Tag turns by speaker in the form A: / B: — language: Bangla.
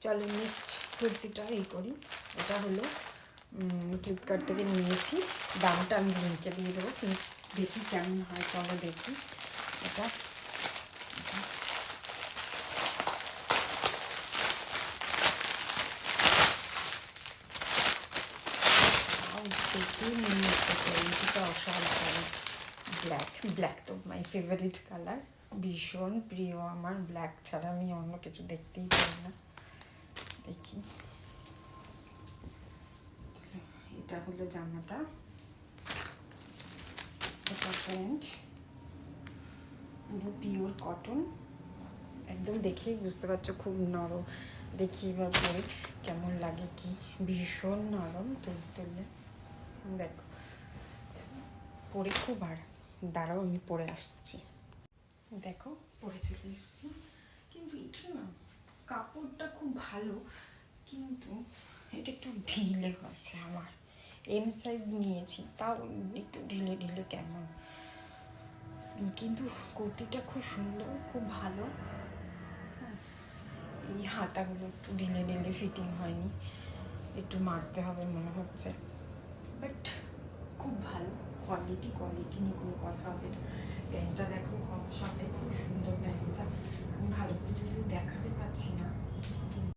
A: চলো নেক্সট কুর্তিটা করি। এটা হলো ফ্লিপকার্ট থেকে নিয়েছি, দামটা আমি লিঙ্কে দিয়ে দেবো, কিন্তু দেখি কেমন হয়। চলো দেখি। এটা দেখি নিয়েছে, কোয়ালিটিটা অসাধারণ। ব্ল্যাক তো মাই ফেভারিট কালার, ভীষণ প্রিয় আমার। ব্ল্যাক ছাড়া আমি অন্য কিছু দেখতেই পারি না। দেখি, এটা হলো জামাটা, এটা প্যান্ট, পুরো পিওর কটন, একদম দেখেই বুঝতে পারছো খুব নরম। দেখি এবার পরে কেমন লাগে, কি ভীষণ নরম তুলতুলে। দেখো পরে খুব দাঁড়াও আমি পরে আসছি। দেখো পরে চলে এসেছি, কিন্তু এটা না কাপড়টা খুব ভালো, কিন্তু এটা একটু ঢিলে হয়েছে। আমার এম সাইজ নিয়েছি, তাও একটু ঢিলে ঢিলে কেমন, কিন্তু কুর্তিটা খুব সুন্দর, খুব ভালো। এই হাতাগুলো একটু ঢিলে ঢিলে ফিটিং হয়নি, একটু মারতে হবে মনে হচ্ছে, বাট খুব ভালো কোয়ালিটি নিয়ে কোনো কথা হবে না। প্যান্টটা দেখো সাথে খুব সুন্দর প্যান্টটা, আমি ভালো করে যদি দেখাতে পারছি না।